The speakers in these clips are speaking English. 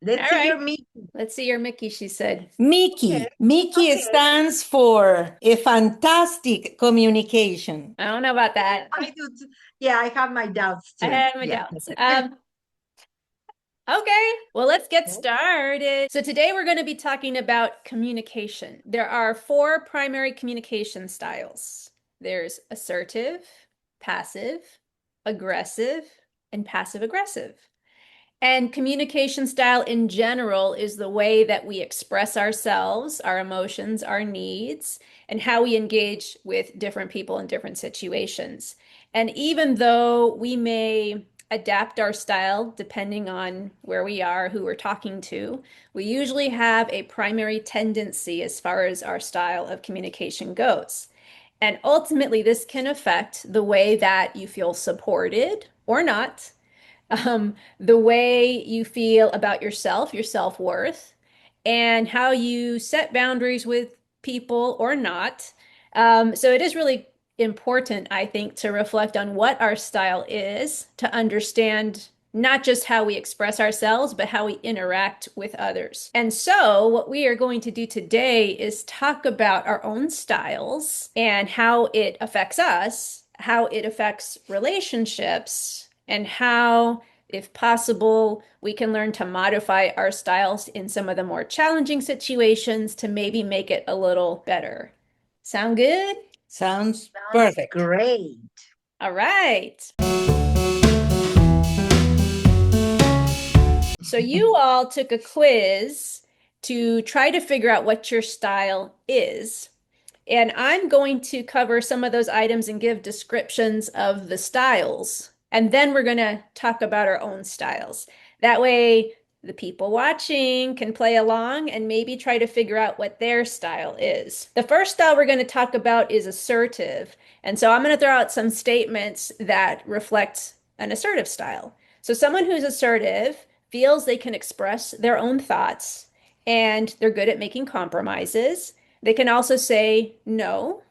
Let's All see right. your me. Let's see your Mickey, she said. Okay. Mickey. Mickey Okay. stands for a fantastic communication. I don't know about that. I do. Yeah, I have my doubts I too. had my Yeah. doubts. Okay, well, let's get started. So today we're going to be talking about communication. There are four primary communication styles. There's assertive, passive, aggressive, and passive aggressive. And communication style in general is the way that we express ourselves, our emotions, our needs, and how we engage with different people in different situations. And even though we may adapt our style depending on where we are, who we're talking to, we usually have a primary tendency as far as our style of communication goes. And ultimately, this can affect the way that you feel supported or not, the way you feel about yourself, your self-worth, and how you set boundaries with people or not. So it is really important, I think, to reflect on what our style is, to understand not just how we express ourselves, but how we interact with others. And so, what we are going to do today is talk about our own styles and how it affects us, how it affects relationships, and how, if possible, we can learn to modify our styles in some of the more challenging situations to maybe make it a little better. Sound good? Sounds Sounds perfect. great. All right. So you all took a quiz to try to figure out what your style is. And I'm going to cover some of those items and give descriptions of the styles. And then we're going to talk about our own styles. That way, the people watching can play along and maybe try to figure out what their style is. The first style we're going to talk about is assertive. And so I'm going to throw out some statements that reflect an assertive style. So someone who's assertive feels they can express their own thoughts and they're good at making compromises. They can also say no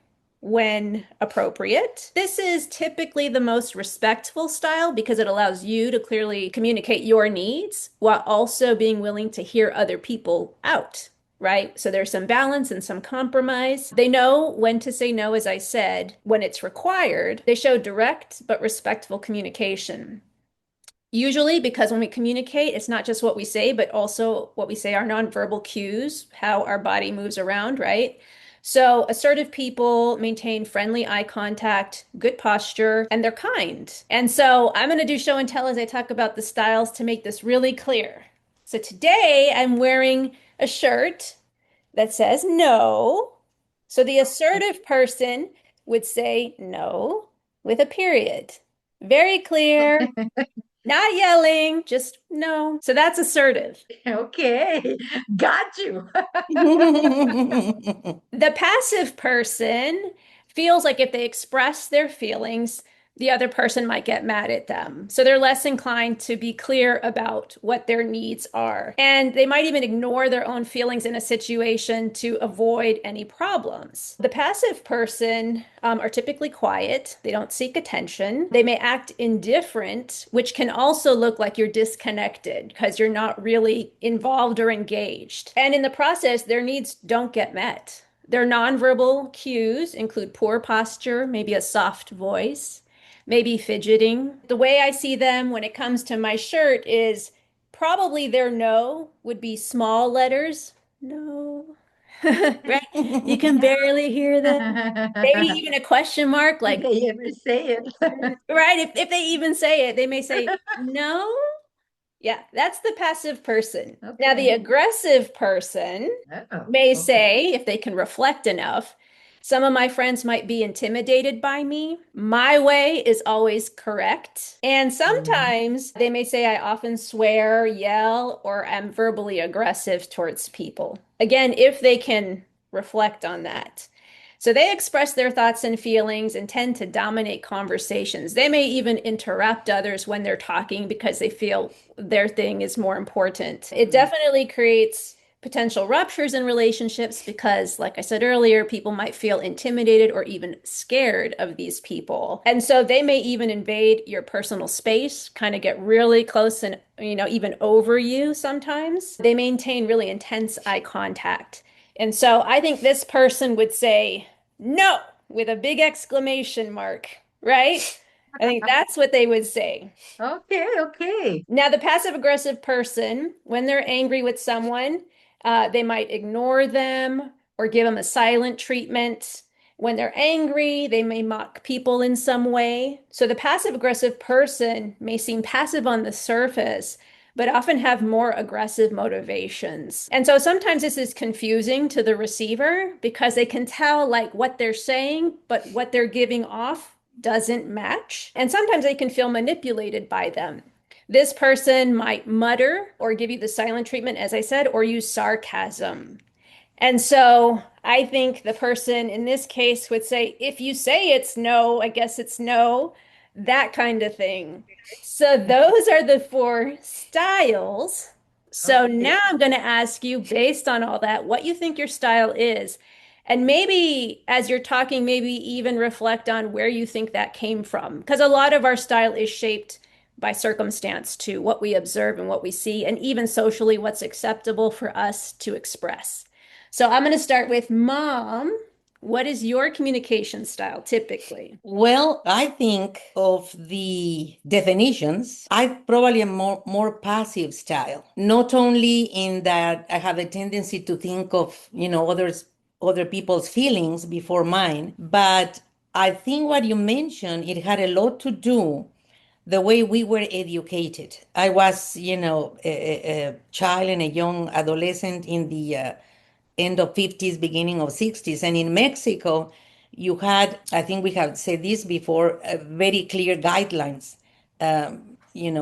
when appropriate. This is typically the most respectful style because it allows you to clearly communicate your needs while also being willing to hear other people out, right? So there's some balance and some compromise. They know when to say no, as I said, when it's required. They show direct but respectful communication. Usually, because when we communicate, it's not just what we say, but also what we say, our nonverbal cues, how our body moves around, right? So, assertive people maintain friendly eye contact, good posture, and they're kind. And so, I'm going to do show and tell as I talk about the styles to make this really clear. So, today I'm wearing a shirt that says no. So, the assertive person would say no with a period. Very clear. Not yelling, just no. So that's assertive. Okay. Got you. The passive person feels like if they express their feelings, the other person might get mad at them. So they're less inclined to be clear about what their needs are. And they might even ignore their own feelings in a situation to avoid any problems. The passive person are typically quiet. They don't seek attention. They may act indifferent, which can also look like you're disconnected because you're not really involved or engaged. And in the process, their needs don't get met. Their nonverbal cues include poor posture, maybe a soft voice, maybe fidgeting. The way I see them when it comes to my shirt is probably their no would be small letters. No. Right? You can barely hear them. Maybe even a question mark, If like, they ever say it. right? If they even say it, they may say, no. Yeah, that's the passive person. Now, the Okay. aggressive person Oh, may okay. say, if they can reflect enough, some of my friends might be intimidated by me. My way is always correct. And Mhm. sometimes they may say I often swear, yell, or am verbally aggressive towards people. Again, if they can reflect on that. So they express their thoughts and feelings and tend to dominate conversations. They may even interrupt others when they're talking because they feel their thing is more important. It Mhm. definitely creates potential ruptures in relationships because, like I said earlier, people might feel intimidated or even scared of these people. And so they may even invade your personal space, kind of get really close and, even over you sometimes. They maintain really intense eye contact. And so I think this person would say, no, with a big exclamation mark, right? I think that's what they would say. Okay, okay. Now, the passive aggressive person, when they're angry with someone, they might ignore them or give them a silent treatment. When they're angry, they may mock people in some way. So the passive aggressive person may seem passive on the surface, but often have more aggressive motivations. And so sometimes this is confusing to the receiver because they can tell like what they're saying, but what they're giving off doesn't match. And sometimes they can feel manipulated by them. This person might mutter or give you the silent treatment, as I said, or use sarcasm. And so I think the person in this case would say, if you say it's no, I guess it's no, that kind of thing. So those are the four styles. So Okay. now I'm going to ask you, based on all that, what you think your style is. And maybe as you're talking, maybe even reflect on where you think that came from. Because a lot of our style is shaped by circumstance too, what we observe and what we see, and even socially, what's acceptable for us to express. So I'm going to start with Mom. What is your communication style typically? Well, I think of the definitions, I probably am more passive style. Not only in that I have a tendency to think of, other people's feelings before mine, but I think what you mentioned, it had a lot to do the way we were educated. I was, a child and a young adolescent in the end of 50s, beginning of 60s. And in Mexico, you had, I think we have said this before, very clear guidelines,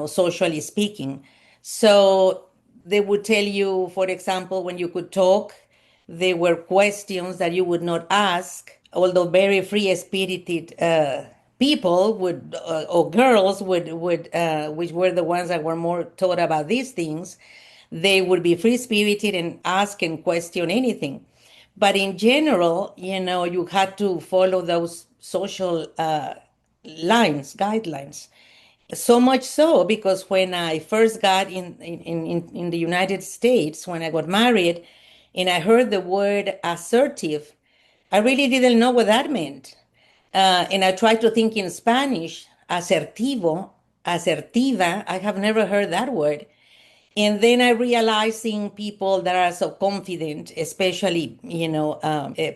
socially speaking. So they would tell you, for example, when you could talk, there were questions that you would not ask, although very free-spirited people would, or girls would, which were the ones that were more taught about these things, they would be free spirited and ask and question anything. But in general, you had to follow those social lines, guidelines. So much so because when I first got in the United States, when I got married, and I heard the word assertive, I really didn't know what that meant. And I tried to think in Spanish, asertivo, asertiva. I have never heard that word. And then I realizing people that are so confident, especially,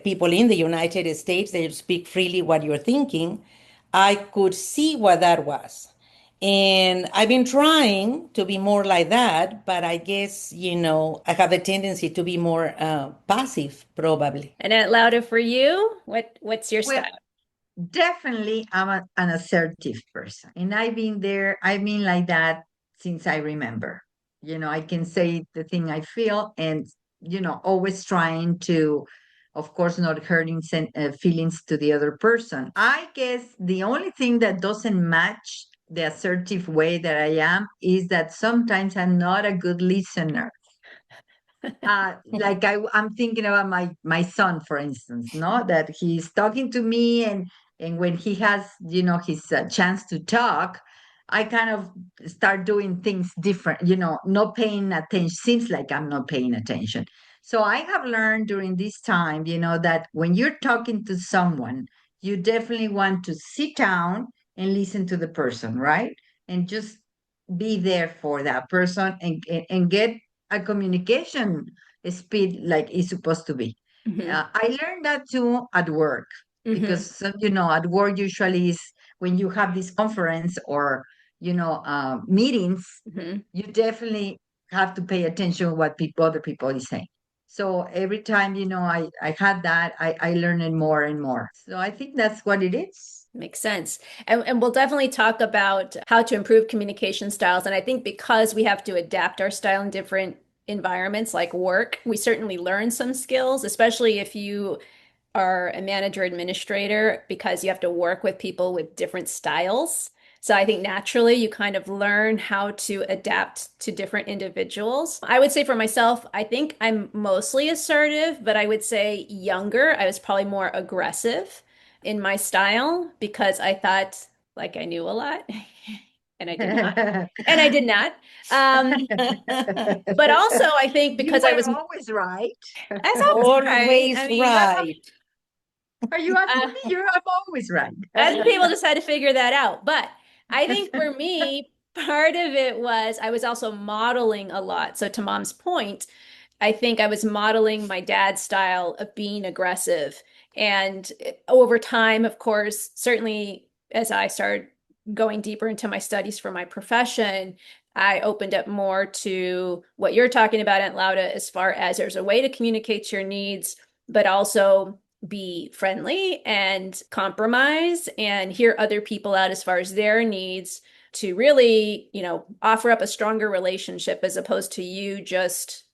people in the United States, they speak freely what you're thinking. I could see what that was. And I've been trying to be more like that, but I guess, I have a tendency to be more passive, probably. And louder for you. What's your Well, style? definitely I'm an assertive person. And I've been like that since I remember. I can say the thing I feel and, always trying to, of course, not hurting feelings to the other person. I guess the only thing that doesn't match the assertive way that I am is that sometimes I'm not a good listener. Like I'm thinking about my son, for instance, no, that he's talking to me, and when he has, his chance to talk, I kind of start doing things different, not paying attention. Seems like I'm not paying attention. So I have learned during this time, that when you're talking to someone, you definitely want to sit down and listen to the person, right? And just be there for that person and get a communication speed like it's supposed to be. Hmm. I learned that too at work Hmm. because at work usually is when you have this conference or meetings, Hmm. you definitely have to pay attention what other people is saying. So every time I had that, I learned it more and more. So I think that's what it is. Makes sense. And we'll definitely talk about how to improve communication styles. And I think because we have to adapt our style in different environments like work, we certainly learn some skills, especially if you are a manager administrator, because you have to work with people with different styles. So I think naturally you kind of learn how to adapt to different individuals. I would say for myself, I think I'm mostly assertive, but I would say younger, I was probably more aggressive in my style because I thought like I knew a lot and I did not. And I did not. Um, but also I think You because I were was, always right. I thought was right. I Always mean, that's right. Are you asking uh, me? I'm always right. other people just had to figure that out. But I think for me, part of it was I was also modeling a lot. So to mom's point, I think I was modeling my dad's style of being aggressive. And over time, of course, certainly as I started going deeper into my studies for my profession, I opened up more to what you're talking about, Aunt Lauda, as far as there's a way to communicate your needs, but also be friendly and compromise and hear other people out as far as their needs to really, offer up a stronger relationship as opposed to you just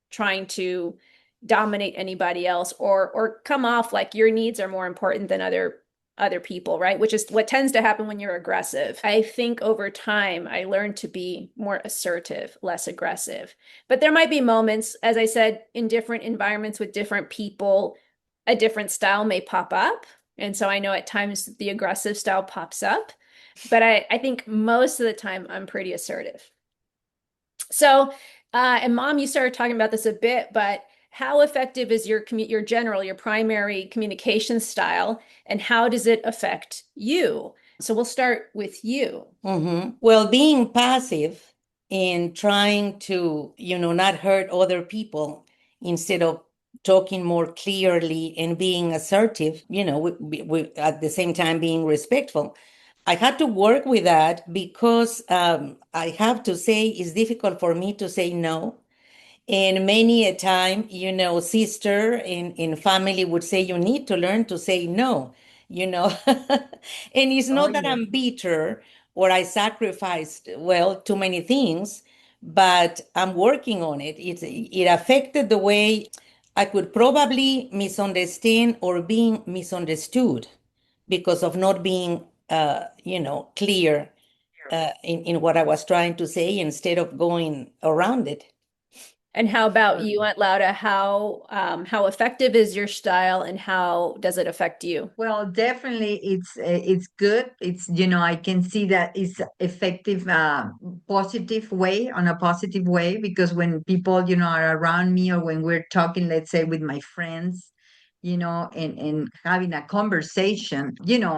trying to dominate anybody else or come off like your needs are more important than other people, right? Which is what tends to happen when you're aggressive. I think over time I learned to be more assertive, less aggressive. But there might be moments, as I said, in different environments with different people, a different style may pop up. And so I know at times the aggressive style pops up, but I think most of the time I'm pretty assertive. So, and Mom, you started talking about this a bit, but how effective is your primary communication style, and how does it affect you? So we'll start with you. Well, being passive and trying to, not hurt other people instead of talking more clearly and being assertive, at the same time being respectful. I had to work with that because I have to say it's difficult for me to say no. And many a time, sister in family would say, you need to learn to say no, you know. And it's Oh, not that yeah. I'm bitter or I sacrificed, well, too many things, but I'm working on it. It affected the way I could probably misunderstand or being misunderstood because of not being, clear in what I was trying to say instead of going around it. And how about you, Aunt Lauda? How effective is your style, and how does it affect you? Well, definitely, it's good. It's I can see that it's effective, positive way on a positive way because when people are around me or when we're talking, let's say with my friends, and having a conversation,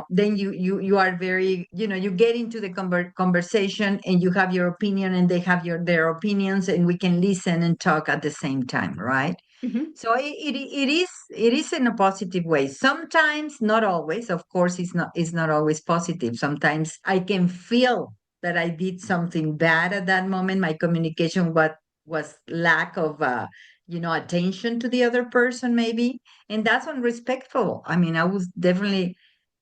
then you are very, you get into the conversation and you have your opinion and they have their opinions and we can listen and talk at the same time, right? Mhm. So it is in a positive way. Sometimes, not always. Of course, it's not always positive. Sometimes I can feel that I did something bad at that moment. My communication was lack of attention to the other person, maybe, and that's unrespectful. I mean, I was definitely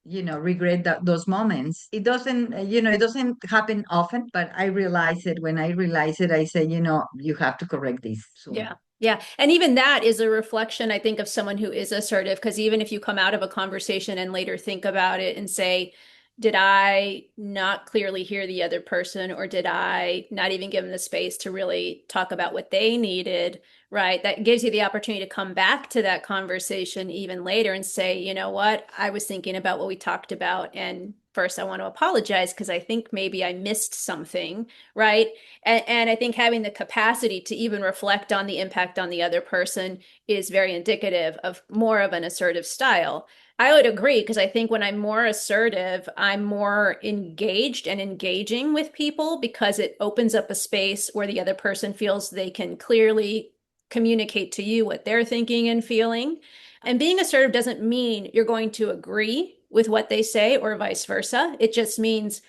regret those moments. It doesn't happen often, but I realize it. When I realize it, I say, you have to correct this soon. Yeah. Yeah. And even that is a reflection, I think, of someone who is assertive. Because even if you come out of a conversation and later think about it and say, did I not clearly hear the other person, or did I not even give them the space to really talk about what they needed? Right. That gives you the opportunity to come back to that conversation even later and say, you know what, I was thinking about what we talked about. And first, I want to apologize because I think maybe I missed something. Right. And I think having the capacity to even reflect on the impact on the other person is very indicative of more of an assertive style. I would agree because I think when I'm more assertive, I'm more engaged and engaging with people because it opens up a space where the other person feels they can clearly communicate to you what they're thinking and feeling. And being assertive doesn't mean you're going to agree with what they say or vice versa. It just means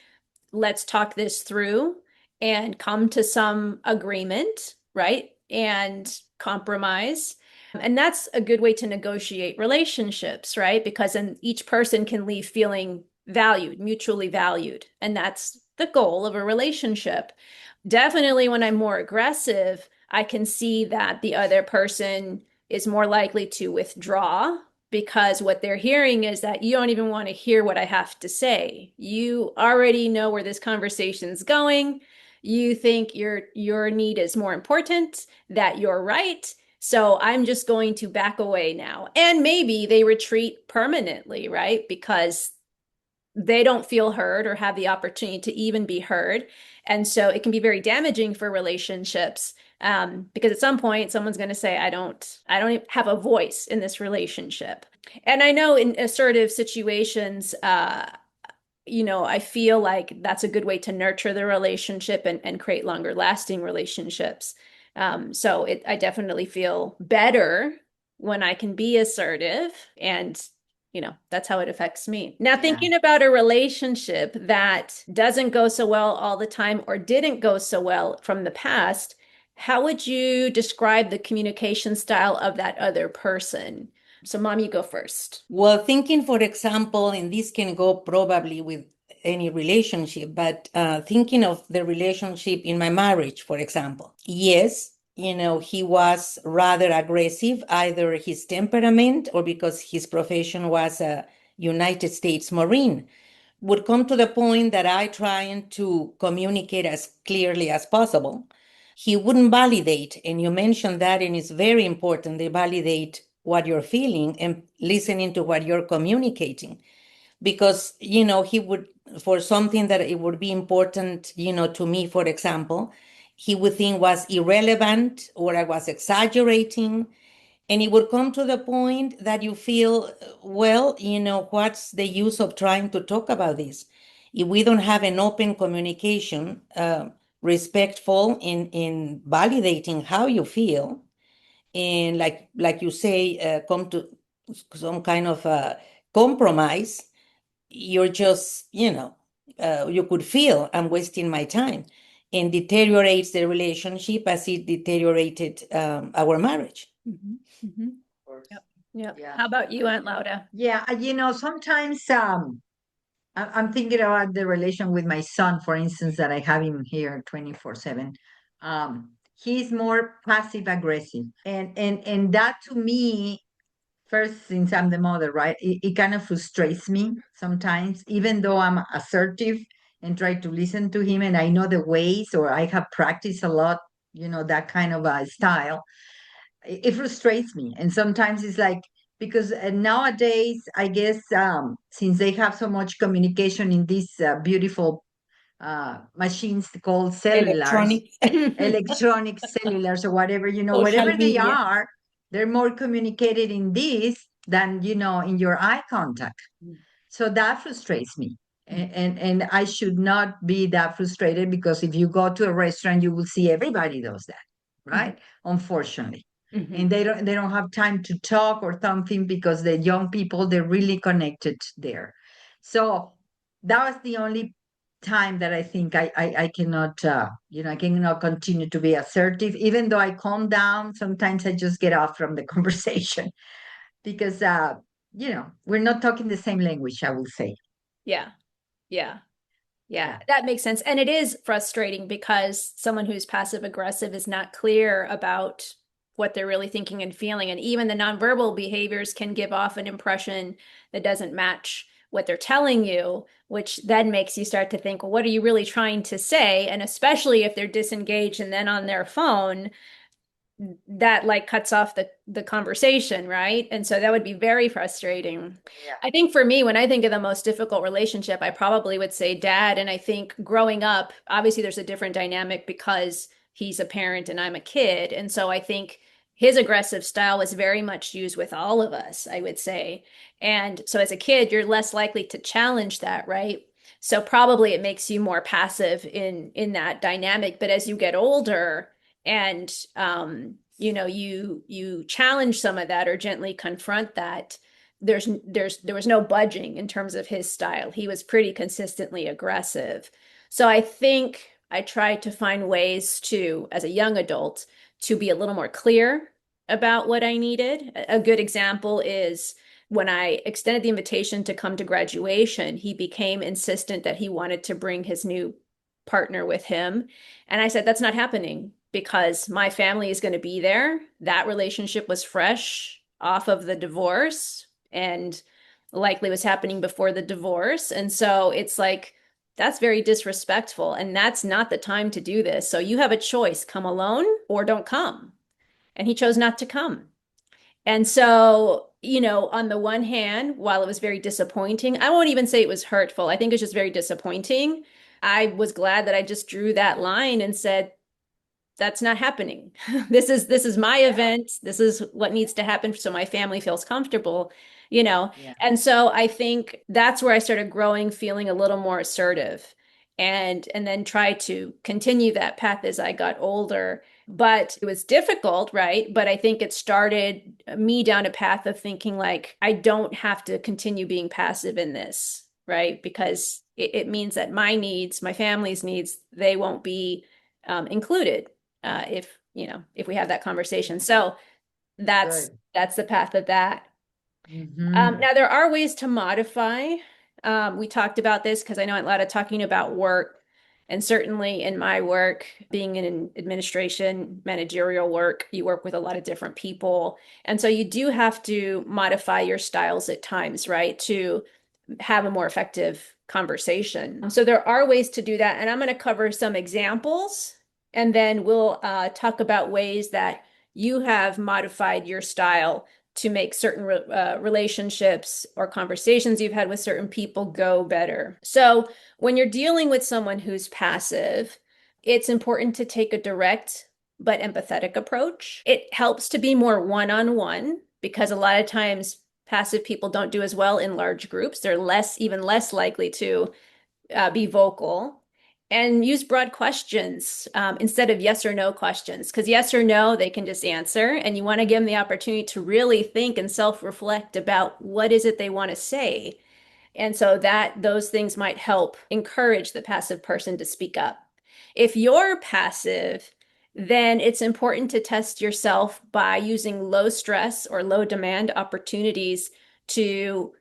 let's talk this through and come to some agreement, right? And compromise. And that's a good way to negotiate relationships, right? Because then each person can leave feeling valued, mutually valued. And that's the goal of a relationship. Definitely, when I'm more aggressive, I can see that the other person is more likely to withdraw, because what they're hearing is that you don't even want to hear what I have to say. You already know where this conversation's going. You think your need is more important, that you're right. So I'm just going to back away now. And maybe they retreat permanently, right? Because they don't feel heard or have the opportunity to even be heard. And so it can be very damaging for relationships, because at some point someone's going to say, I don't have a voice in this relationship. And I know in assertive situations, I feel like that's a good way to nurture the relationship and create longer lasting relationships. So I definitely feel better when I can be assertive, and that's how it affects me. Now, Yeah. thinking about a relationship that doesn't go so well all the time or didn't go so well from the past, how would you describe the communication style of that other person? So, Mom, you go first. Well, thinking, for example, and this can go probably with any relationship, but thinking of the relationship in my marriage, for example. Yes, he was rather aggressive, either his temperament or because his profession was a United States Marine. Would come to the point that I trying to communicate as clearly as possible. He wouldn't validate, and you mentioned that, and it's very important. They validate what you're feeling and listening to what you're communicating, because he would, for something that it would be important to me, for example, he would think was irrelevant or I was exaggerating, and it would come to the point that you feel, well, what's the use of trying to talk about this if we don't have an open communication, respectful in validating how you feel, and like you say, come to some kind of compromise. You're just, you could feel I'm wasting my time, and deteriorates the relationship as it deteriorated our marriage. Of course. Yep. Yep. Yeah. How about you, Aunt Lauda? Yeah, sometimes I'm thinking about the relation with my son, for instance, that I have him here 24/7. He's more passive aggressive. And that to me, first, since I'm the mother, right, it kind of frustrates me sometimes, even though I'm assertive and try to listen to him and I know the ways, or I have practiced a lot, that kind of a style. It frustrates me. And sometimes it's like, because nowadays, I guess, since they have so much communication in these beautiful machines called cellulars, Electronics. electronic cellulars, or whatever, Social wherever they media. are, they're more communicated in this than, in your eye contact. So that frustrates me. And I should not be that frustrated, because if you go to a restaurant, you will see everybody does that, right? Unfortunately. And they don't have time to talk or something, because the young people, they're really connected there. So that was the only time that I think I cannot, I cannot continue to be assertive. Even though I calm down, sometimes I just get off from the conversation, because we're not talking the same language, I will say. Yeah. Yeah. Yeah, Yeah. that makes sense. And it is frustrating because someone who's passive aggressive is not clear about what they're really thinking and feeling. And even the nonverbal behaviors can give off an impression that doesn't match what they're telling you, which then makes you start to think, well, what are you really trying to say? And especially if they're disengaged and then on their phone, that like cuts off the conversation, right? And so that would be very frustrating. Yeah. I think for me, when I think of the most difficult relationship, I probably would say dad. And I think growing up, obviously there's a different dynamic because he's a parent and I'm a kid. And so I think his aggressive style was very much used with all of us, I would say. And so as a kid, you're less likely to challenge that, right? So probably it makes you more passive in that dynamic. But as you get older, and you challenge some of that or gently confront that, there was no budging in terms of his style. He was pretty consistently aggressive. So I think I tried to find ways to, as a young adult, to be a little more clear about what I needed. A good example is when I extended the invitation to come to graduation, he became insistent that he wanted to bring his new partner with him. And I said, that's not happening because my family is going to be there. That relationship was fresh off of the divorce. and likely was happening before the divorce. And so it's like, that's very disrespectful. And that's not the time to do this. So you have a choice, come alone or don't come. And he chose not to come. And so, on the one hand, while it was very disappointing, I won't even say it was hurtful. I think it's just very disappointing. I was glad that I just drew that line and said, that's not happening. This is my event. This is what needs to happen so my family feels comfortable, you know. Yeah. And so I think that's where I started growing, feeling a little more assertive, and then try to continue that path as I got older. But it was difficult, right? But I think it started me down a path of thinking like, I don't have to continue being passive in this, right? Because it means that my needs, my family's needs, they won't be included if we have that conversation. So that's Good. that's the path of that. Hmm. Now there are ways to modify. We talked about this because I know a lot of talking about work, and certainly in my work, being in administration, managerial work, you work with a lot of different people, and so you do have to modify your styles at times, right, to have a more effective conversation. So there are ways to do that, and I'm going to cover some examples, and then we'll talk about ways that you have modified your style to make certain relationships or conversations you've had with certain people go better. So when you're dealing with someone who's passive, it's important to take a direct but empathetic approach. It helps to be more one-on-one because a lot of times passive people don't do as well in large groups. They're even less likely to be vocal, and use broad questions instead of yes or no questions. Because yes or no, they can just answer, and you want to give them the opportunity to really think and self-reflect about what is it they want to say. And so that those things might help encourage the passive person to speak up. If you're passive, then it's important to test yourself by using low stress or low demand opportunities to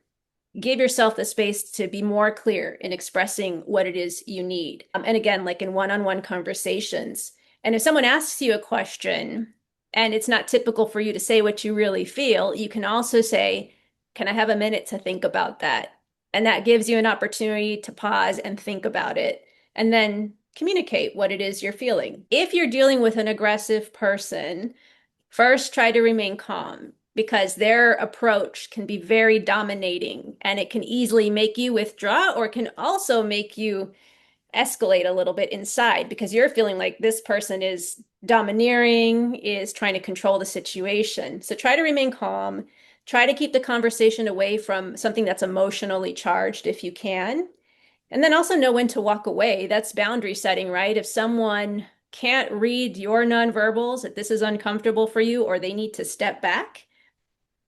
give yourself the space to be more clear in expressing what it is you need. And again, like in one-on-one conversations. And if someone asks you a question and it's not typical for you to say what you really feel, you can also say, can I have a minute to think about that? And that gives you an opportunity to pause and think about it and then communicate what it is you're feeling. If you're dealing with an aggressive person, first, try to remain calm because their approach can be very dominating and it can easily make you withdraw or can also make you escalate a little bit inside because you're feeling like this person is domineering, is trying to control the situation. So try to remain calm. Try to keep the conversation away from something that's emotionally charged if you can. And then also know when to walk away. That's boundary setting, right? If someone can't read your nonverbals, if this is uncomfortable for you, or they need to step back,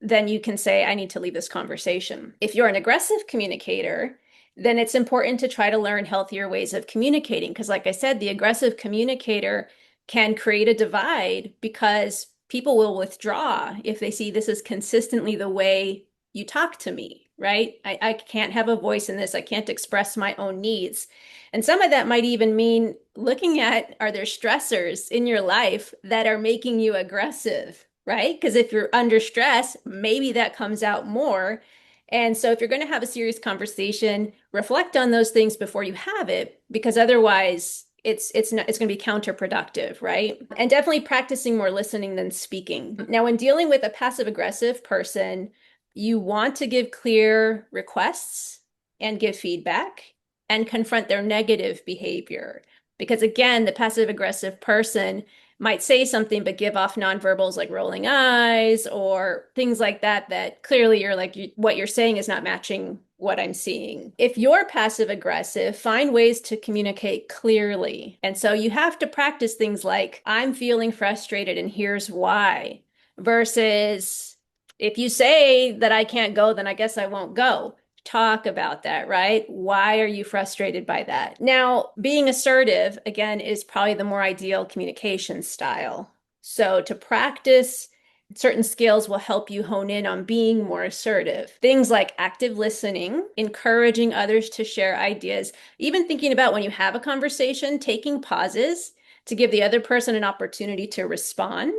then you can say, I need to leave this conversation. If you're an aggressive communicator, then it's important to try to learn healthier ways of communicating. Because, like I said, the aggressive communicator can create a divide because people will withdraw if they see this is consistently the way you talk to me, right? I can't have a voice in this. I can't express my own needs. And some of that might even mean looking at, are there stressors in your life that are making you aggressive, right? Because if you're under stress, maybe that comes out more. And so if you're going to have a serious conversation, reflect on those things before you have it, because otherwise it's going to be counterproductive, right? And definitely practicing more listening than speaking. Now, when dealing with a passive aggressive person, you want to give clear requests and give feedback and confront their negative behavior. Because again, the passive aggressive person might say something but give off nonverbals like rolling eyes or things like that, that clearly you're like, what you're saying is not matching what I'm seeing. If you're passive aggressive, find ways to communicate clearly. And so you have to practice things like, I'm feeling frustrated and here's why, versus if you say that I can't go, then I guess I won't go. Talk about that, right? Why are you frustrated by that? Now, being assertive, again, is probably the more ideal communication style. So to practice certain skills will help you hone in on being more assertive. Things like active listening, encouraging others to share ideas, even thinking about when you have a conversation, taking pauses to give the other person an opportunity to respond,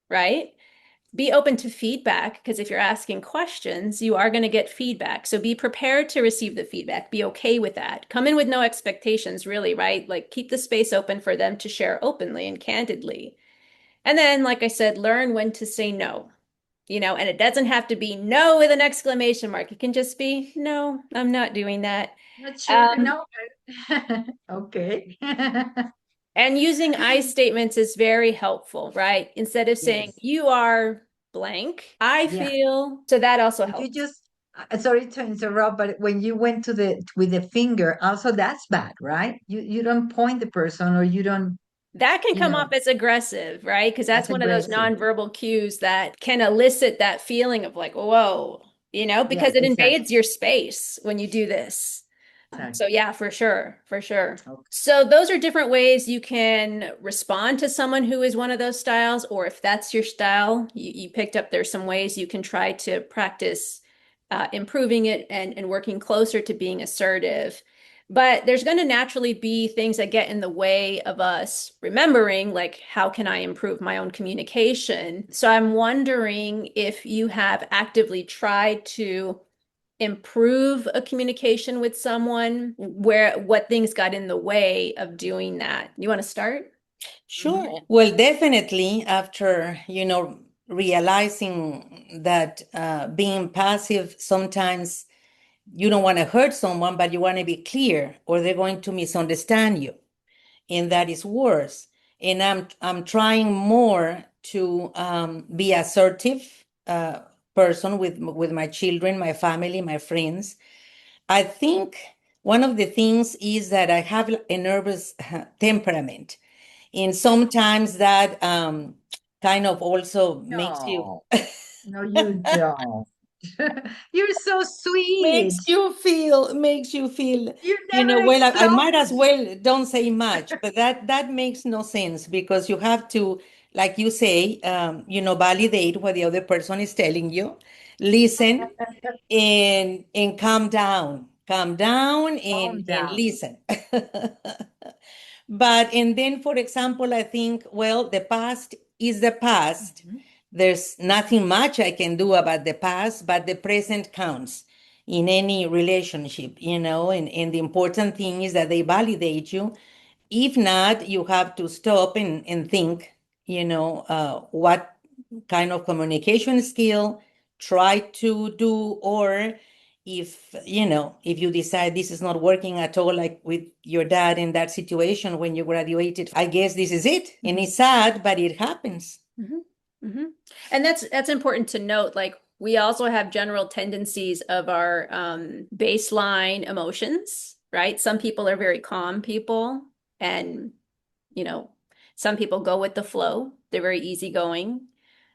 right? be open to feedback, because if you're asking questions, you are going to get feedback. So be prepared to receive the feedback. Be okay with that. Come in with no expectations, really, right? Like keep the space open for them to share openly and candidly. And then, like I said, learn when to say no. And it doesn't have to be no with an exclamation mark. It can just be, no, I'm not doing that. Not sure. Um, No. Okay. and using I statements is very helpful, right? Instead of saying, Yes. you are blank, I Yeah. feel. So that also If you helps. just, sorry to interrupt, but when you went to the with the finger, also that's bad, right? You don't point the person, or you don't, That can you come off know, as aggressive, right? Because that's that's one of those aggressive. nonverbal cues that can elicit that feeling of like, whoa, Yeah, because it exactly. invades your space when you do this. So Exactly. yeah, for sure, for sure. Okay. So those are different ways you can respond to someone who is one of those styles, or if that's your style, you picked up there's some ways you can try to practice improving it and working closer to being assertive. But there's going to naturally be things that get in the way of us remembering, like, how can I improve my own communication? So I'm wondering if you have actively tried to improve a communication with someone, where what things got in the way of doing that. You want to start? Sure. Mhm. Well, definitely after, realizing that being passive sometimes you don't want to hurt someone, but you want to be clear, or they're going to misunderstand you, and that is worse. And I'm trying more to be assertive person with my children, my family, my friends. I think one of the things is that I have a nervous temperament, and sometimes that kind of also makes you No, no, you don't. You're so makes sweet. you feel makes you feel You never well, I might explode. as well don't say much, but that makes no sense, because you have to, like you say, validate what the other person is telling you, listen, and calm down Calm and down. listen. But and then, for example, I think, well, the past is the past. Mhm. There's nothing much I can do about the past, but the present counts in any relationship, and the important thing is that they validate you. If not, you have to stop and think, what kind of communication skill try to do, or if you decide this is not working at all, like with your dad in that situation when you graduated, I guess this is it. And Mhm. it's sad, but it happens. Mhm. Mhm. And that's important to note. Like we also have general tendencies of our baseline emotions, right? Some people are very calm people, and you know, some people go with the flow. They're very easygoing.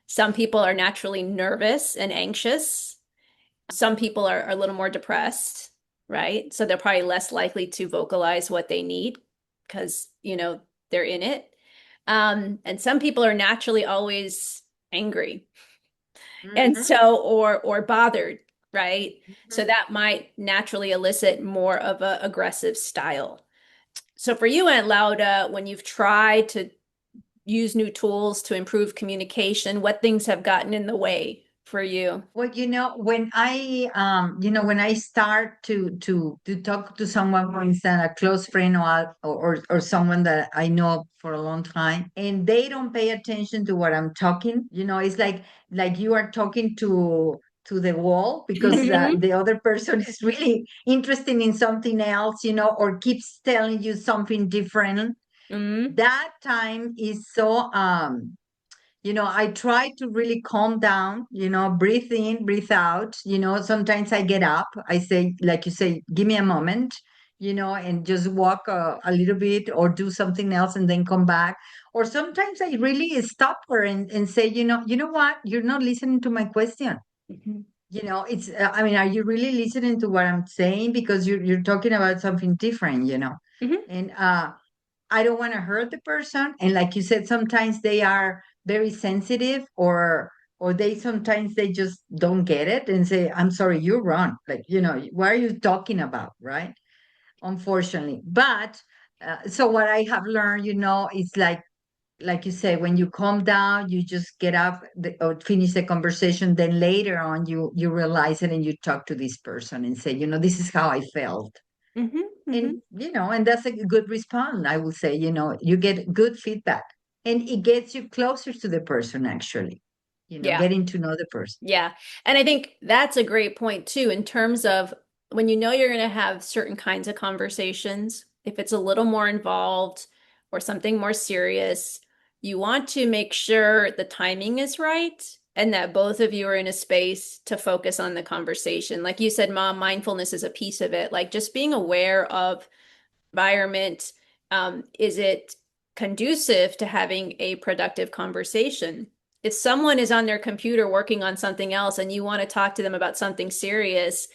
Some people are naturally nervous and anxious. Some people are a little more depressed, right? So they're probably less likely to vocalize what they need because, they're in it. And some people are naturally always angry. And Mhm. so, or bothered, right? So Mhm. that might naturally elicit more of a aggressive style. So for you, Aunt Lauda, when you've tried to use new tools to improve communication, what things have gotten in the way for you? Well, when I start to talk to someone, for instance, a close friend, or someone that I know for a long time, and they don't pay attention to what I'm talking, it's like you are talking to the wall, because Mhm. the other person is really interested in something else, or keeps telling you something different. Mhm. That time is so I try to really calm down, breathe in, breathe out. Sometimes I get up, I say, like you say, give me a moment, and just walk a little bit, or do something else, and then come back. Or sometimes I really stop her and say, you know what, you're not listening to my question. Mhm. I mean, are you really listening to what I'm saying? Because you're talking about something different, Mhm. and I don't want to hurt the person. And like you said, sometimes they are very sensitive, or they sometimes they just don't get it and say, I'm sorry, you're wrong. Like, what are you talking about? Right. Unfortunately. But so what I have learned, is like like you say, when you calm down, you just get up or finish the conversation. Then later on, you realize it and you talk to this person and say, this is how I felt. Mm-hmm, mm-hmm. And, and that's a good response, I would say, you get good feedback and it gets you closer to the person, actually, Yeah. getting to know the person. Yeah. And I think that's a great point too, in terms of when you know you're going to have certain kinds of conversations, if it's a little more involved or something more serious, you want to make sure the timing is right and that both of you are in a space to focus on the conversation. Like you said, Mom, mindfulness is a piece of it. Like just being aware of environment, is it conducive to having a productive conversation? If someone is on their computer working on something else and you want to talk to them about something serious,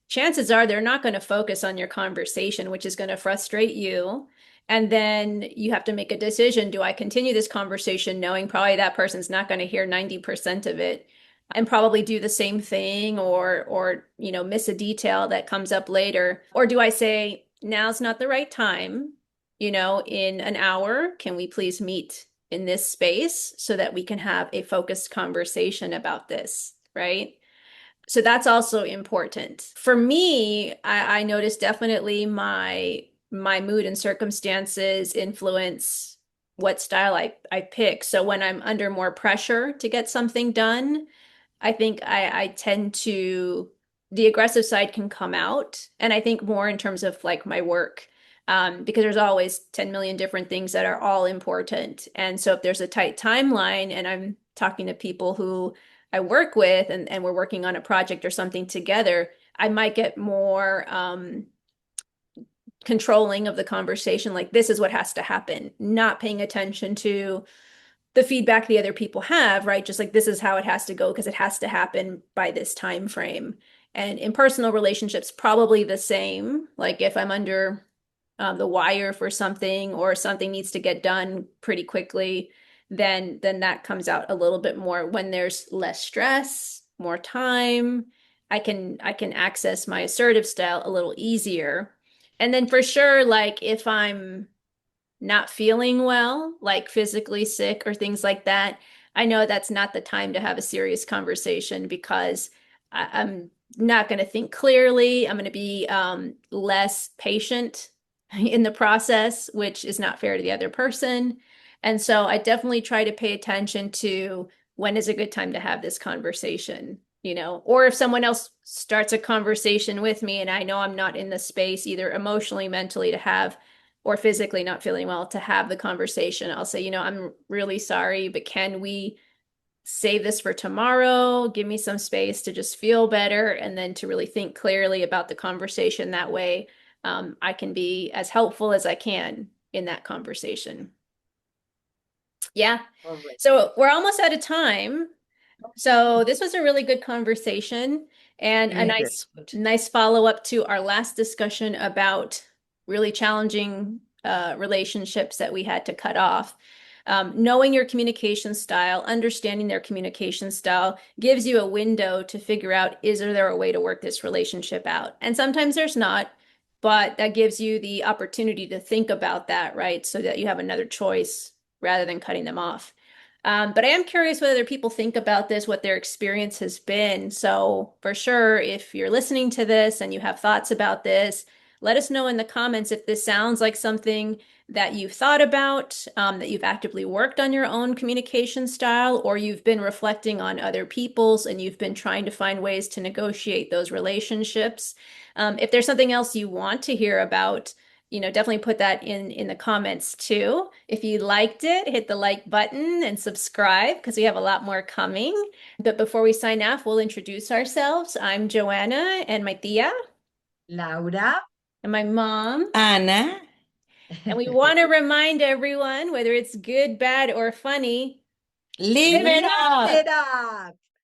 chances are they're not going to focus on your conversation, which is going to frustrate you. And then you have to make a decision. Do I continue this conversation knowing probably that person's not going to hear 90% of it and probably do the same thing or miss a detail that comes up later? Or do I say, now's not the right time, in an hour, can we please meet in this space so that we can have a focused conversation about this, right? So that's also important. For me, I notice definitely my mood and circumstances influence what style I pick. So when I'm under more pressure to get something done, I think I tend to, the aggressive side can come out. And I think more in terms of like my work, because there's always 10 million different things that are all important. And so if there's a tight timeline and I'm talking to people who I work with and we're working on a project or something together, I might get more controlling of the conversation. Like, this is what has to happen, not paying attention to the feedback the other people have, right? Just like, this is how it has to go because it has to happen by this time frame. And in personal relationships, probably the same. Like if I'm under the wire for something or something needs to get done pretty quickly, then that comes out a little bit more. When there's less stress, more time, I can access my assertive style a little easier. And then for sure, like if I'm not feeling well, like physically sick or things like that, I know that's not the time to have a serious conversation because I'm not going to think clearly. I'm going to be less patient in the process, which is not fair to the other person. And so I definitely try to pay attention to when is a good time to have this conversation, or if someone else starts a conversation with me and I know I'm not in the space either emotionally, mentally to have or physically not feeling well to have the conversation, I'll say, I'm really sorry, but can we save this for tomorrow? Give me some space to just feel better and then to really think clearly about the conversation. That way, I can be as helpful as I can in that conversation. Yeah. All right. So we're almost out of time. So this was a really good conversation and a Very good. nice follow-up to our last discussion about really challenging relationships that we had to cut off. Knowing your communication style, understanding their communication style gives you a window to figure out, is there a way to work this relationship out? And sometimes there's not, but that gives you the opportunity to think about that, right? So that you have another choice rather than cutting them off. But I am curious what other people think about this, what their experience has been. So for sure, if you're listening to this and you have thoughts about this, let us know in the comments if this sounds like something that you've thought about, that you've actively worked on your own communication style, or you've been reflecting on other people's and you've been trying to find ways to negotiate those relationships. If there's something else you want to hear about, definitely put that in the comments too. If you liked it, hit the like button and subscribe because we have a lot more coming. But before we sign off, we'll introduce ourselves. I'm Joanna and my tia Laura. and my mom. Ana, And we want to remind everyone, whether it's good, bad, or funny, live live it it up. up. It up.